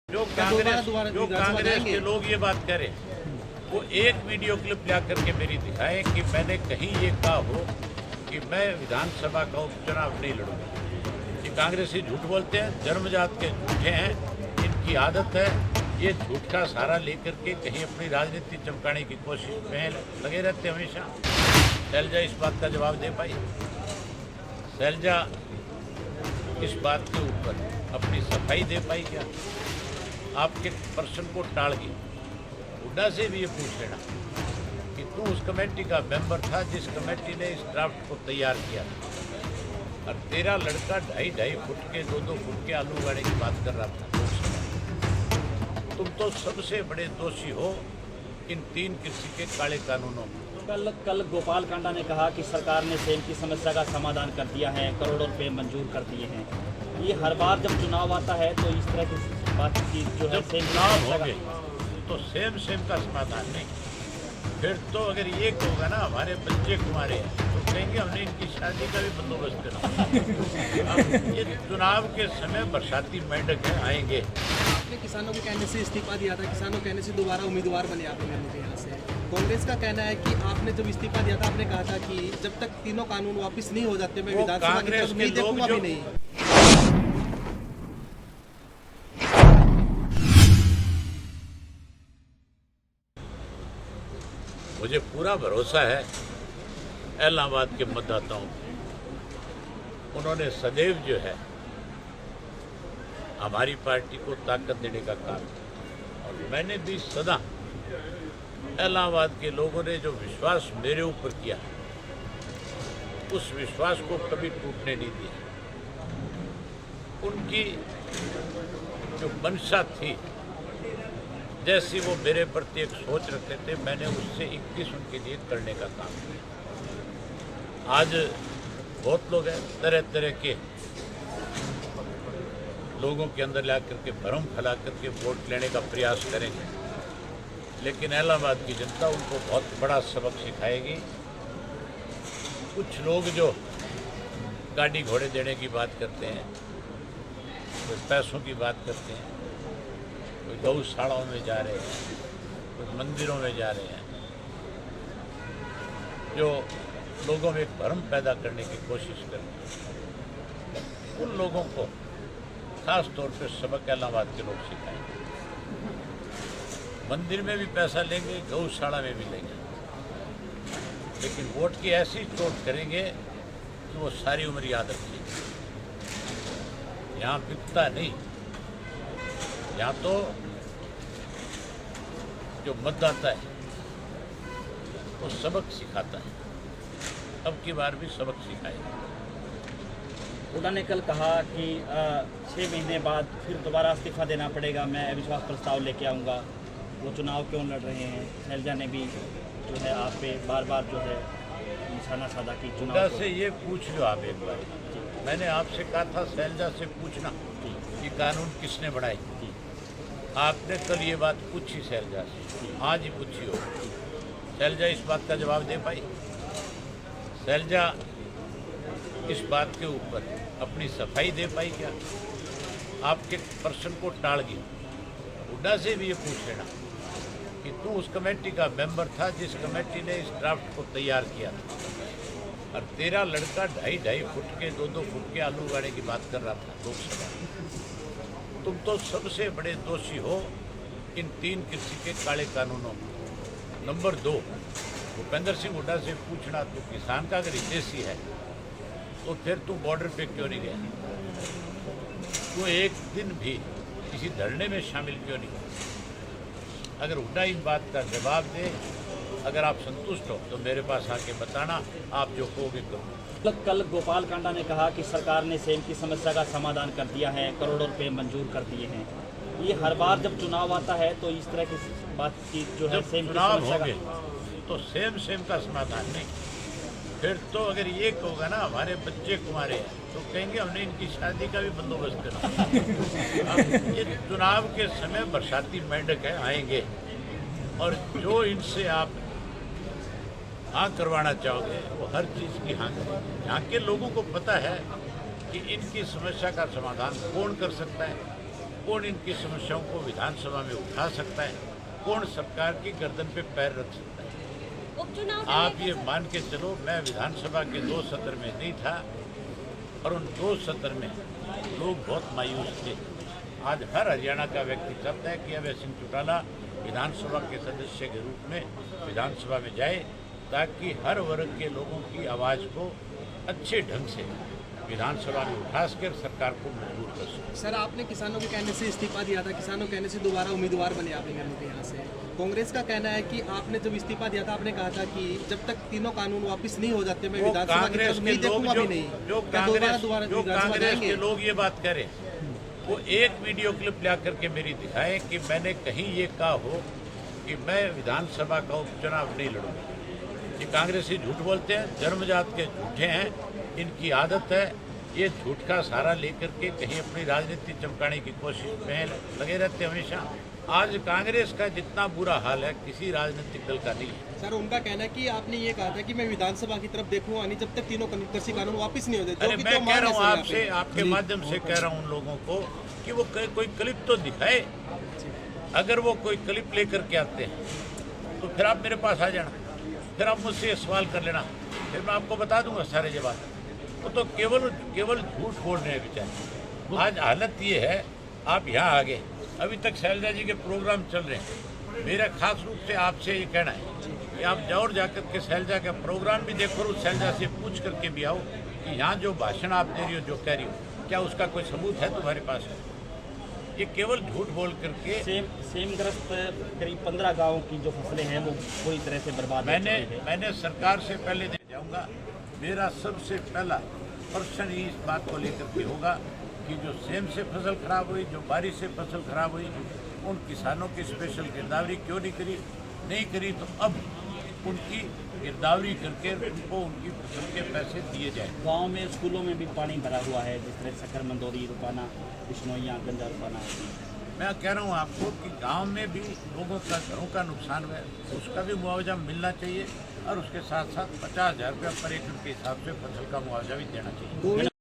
जो कांग्रेस के लोग ये बात करें वो एक वीडियो क्लिप ला करके मेरी दिखाएं कि मैंने कहीं ये कहा हो कि मैं विधानसभा का उपचुनाव नहीं लड़ूंगा। ये कांग्रेसी झूठ बोलते हैं, जन्मजात के झूठे हैं, इनकी आदत है ये झूठ का सहारा लेकर के कहीं अपनी राजनीति चमकाने की कोशिश में लगे रहते हमेशा। शैलजा इस बात का जवाब दे पाई? शैलजा इस बात के ऊपर अपनी सफाई दे पाई क्या? आपके प्रश्न को टाल गई। हुड्डा से भी ये पूछ लेना कि तू उस कमेटी का मेंबर था जिस कमेटी ने इस ड्राफ्ट को तैयार किया था, और तेरा लड़का 2.5 फुट के 2-2 फुट के आलू उगाने की बात कर रहा था। तुम तो सबसे बड़े दोषी हो इन 3 कृषि के काले कानूनों में। कल गोपाल कांडा ने कहा कि सरकार ने सेम की समस्या का समाधान कर दिया है, करोड़ों रुपए मंजूर कर दिए हैं। ये हर बार जब चुनाव आता है तो इस तरह की बातचीत जो है सेम चुनाव हो गए तो सेम का समाधान नहीं। फिर तो अगर ये होगा ना हमारे बच्चे कुमारे हैं तो कहेंगे हमने इनकी शादी का भी बंदोबस्त करा। अब ये चुनाव के समय बरसाती मेंढक है आएंगे। आपने किसानों के कहने से इस्तीफा दिया था, किसानों के कहने से दोबारा उम्मीदवार बने आप मुझे यहाँ से। कांग्रेस का कहना है कि आपने जब इस्तीफा दिया था आपने कहा था कि जब तक तीनों कानून वापस नहीं हो जाते मैं विधानसभा की तरफ नहीं देखूंगा भी नहीं। मुझे पूरा भरोसा है इलाहाबाद के मतदाताओं को। उन्होंने सदैव जो है हमारी पार्टी को ताकत देने का काम किया, और मैंने भी सदा इलाहाबाद के लोगों ने जो विश्वास मेरे ऊपर किया उस विश्वास को कभी टूटने नहीं दिया। उनकी जो मंशा थी, जैसी वो मेरे प्रति एक सोच रखते थे, मैंने उससे 21 उनके लिए करने का काम किया। आज बहुत लोग हैं तरह तरह के लोगों के अंदर ला करके भ्रम फैला करके वोट लेने का प्रयास करेंगे, लेकिन इलाहाबाद की जनता उनको बहुत बड़ा सबक सिखाएगी। कुछ लोग जो गाड़ी घोड़े देने की बात करते हैं, कोई पैसों की बात करते हैं, कोई गौशालाओं में जा रहे हैं, कोई मंदिरों में जा रहे हैं, जो लोगों में एक भ्रम पैदा करने की कोशिश करते हैं, उन लोगों को खास तौर पर सबक इलाहाबाद के लोग सिखाएंगे। मंदिर में भी पैसा लेंगे, गौशाला में भी लेंगे, लेकिन वोट की ऐसी चोट करेंगे कि वो सारी उम्र याद रखेंगे। यहाँ बिकता नहीं, यहाँ तो जो मतदाता है वो सबक सिखाता है। अब की बार भी सबक सिखाएगा। हुड्डा ने कल कहा कि 6 महीने बाद फिर दोबारा इस्तीफा देना पड़ेगा, मैं अविश्वास प्रस्ताव लेके आऊँगा। वो चुनाव क्यों लड़ रहे हैं? शैलजा ने भी जो है आप पे बार बार जो है निशाना साधा कि चुनाव से ये पूछ लो आप एक बार। मैंने आपसे कहा था शैलजा से पूछना कि कानून किसने बनाई। आपने कल ये बात पूछी शैलजा से, आज ही पूछी हो। शैलजा इस बात का जवाब दे पाई? शैलजा इस बात के ऊपर अपनी सफाई दे पाई क्या? आपके प्रश्न को टाल गई। हुड्डा से भी ये पूछ लेना कि तू उस कमेटी का मेंबर था जिस कमेटी ने इस ड्राफ्ट को तैयार किया था, और तेरा लड़का 2.5 फुट के 2-2 फुट के आलू उगाने की बात कर रहा था लोकसभा। तुम तो सबसे बड़े दोषी हो इन 3 कृषि के काले कानूनों में। नंबर 2, भूपेंद्र सिंह हुड्डा से पूछना तू किसान का अगर हितैषी है तो फिर तू बॉर्डर पे क्यों नहीं गया? तू एक दिन भी किसी धरने में शामिल क्यों नहीं? अगर हुड्डा इन बात का जवाब दे, अगर आप संतुष्ट हो तो मेरे पास आके बताना, आप जो कहोगे करो। कल गोपाल कांडा ने कहा कि सरकार ने सेम की समस्या का समाधान कर दिया है, करोड़ों रुपए मंजूर कर दिए हैं। ये हर बार जब चुनाव आता है तो इस तरह की बातचीत जो है सेम चुनाव हो गए तो सेम का समाधान नहीं। फिर तो अगर ये होगा ना हमारे बच्चे कुमारे हैं तो कहेंगे हमने इनकी शादी का भी बंदोबस्त करा। अब ये चुनाव के समय बरसाती मेंढक है आएंगे, और जो इनसे आप हाँ करवाना चाहोगे वो हर चीज़ की हाँ करेंगे। यहाँ के लोगों को पता है कि इनकी समस्या का समाधान कौन कर सकता है। कौन इनकी समस्याओं को विधानसभा में उठा सकता है, कौन सरकार की गर्दन पे पैर रख सकता है। उपचुनाव आप ये मान के चलो, मैं विधानसभा के 2 सत्र में नहीं था और उन 2 सत्र में लोग बहुत मायूस थे। आज हर हरियाणा का व्यक्ति चाहता है कि अभय सिंह चौटाला विधानसभा के सदस्य के रूप में विधानसभा में जाए, ताकि हर वर्ग के लोगों की आवाज़ को अच्छे ढंग से विधानसभा में उठाकर सरकार को मजबूर कर सके। सर, आपने किसानों के कहने से इस्तीफा दिया था, किसानों के कहने से दोबारा उम्मीदवार बने आप के यहाँ से। कांग्रेस का कहना है कि आपने जब इस्तीफा दिया था, आपने कहा था कि जब तक तीनों कानून वापस नहीं हो जाते मैं विधानसभा की तरफ नहीं देखूंगा भी नहीं। जो कांग्रेस के लोग ये बात करें, वो एक वीडियो क्लिप ला करके मेरी दिखाएं कि मैंने कहीं ये कहा हो कि मैं विधानसभा का उपचुनाव नहीं लड़ूंगा। ये कांग्रेसी झूठ बोलते हैं, जन्मजात के झूठे हैं, इनकी आदत है ये झूठ का सहारा लेकर के कहीं अपनी राजनीति चमकाने की कोशिश में लगे रहते हैं हमेशा। आज कांग्रेस का जितना बुरा हाल है किसी राजनीतिक दल का नहीं है। सर, उनका कहना है कि आपने ये कहा था कि मैं विधानसभा की तरफ देखूंगा नहीं जब तक तीनों कृषि कानून वापस नहीं हो जाते। अरे मैं कह रहा हूँ आपसे, आपके माध्यम से कह रहा हूँ उन लोगों को कि वो कोई क्लिप तो दिखाए। अगर वो कोई क्लिप लेकर के आते हैं तो फिर आप मेरे पास आ जाना, फिर आप मुझसे सवाल कर लेना, फिर मैं आपको बता दूंगा सारे जवाब। वो तो केवल झूठ बोल रहे हैं बेचारे। आज हालत ये है, आप यहाँ आ गए, अभी तक शैलजा जी के प्रोग्राम चल रहे हैं। मेरा खास रूप से आपसे ये कहना है कि आप जाओ और जाकर के शैलजा का प्रोग्राम भी देखो और उस शैलजा से पूछ करके भी आओ कि यहाँ जो भाषण आप दे रही हो, जो कह रही हो, क्या उसका कोई सबूत है तुम्हारे पास? ये केवल झूठ बोल करके सेमग्रस्त करीब 15 गाँव की जो फसलें हैं वो पूरी तरह से बर्बाद। मैंने सरकार से पहले दे जाऊँगा, मेरा सबसे पहला प्रश्न इस बात को लेकर के होगा कि जो सेम से फसल खराब हुई, जो बारिश से फसल खराब हुई, उन किसानों की स्पेशल गिरदावरी क्यों नहीं करी तो अब उनकी गिरदावरी करके उनको उनकी फसल के पैसे दिए जाए। गांव में स्कूलों में भी पानी भरा हुआ है, जिस तरह शक्कर मंदोरी, रुपाना, बिश्नोइयाँ, गंजा रुपाना। मैं कह रहा हूँ आपको कि गांव में भी लोगों का घरों का नुकसान हुआ है, उसका भी मुआवजा मिलना चाहिए और उसके साथ साथ 50,000 रुपये पर एकड़ के हिसाब से फसल का मुआवजा भी देना चाहिए।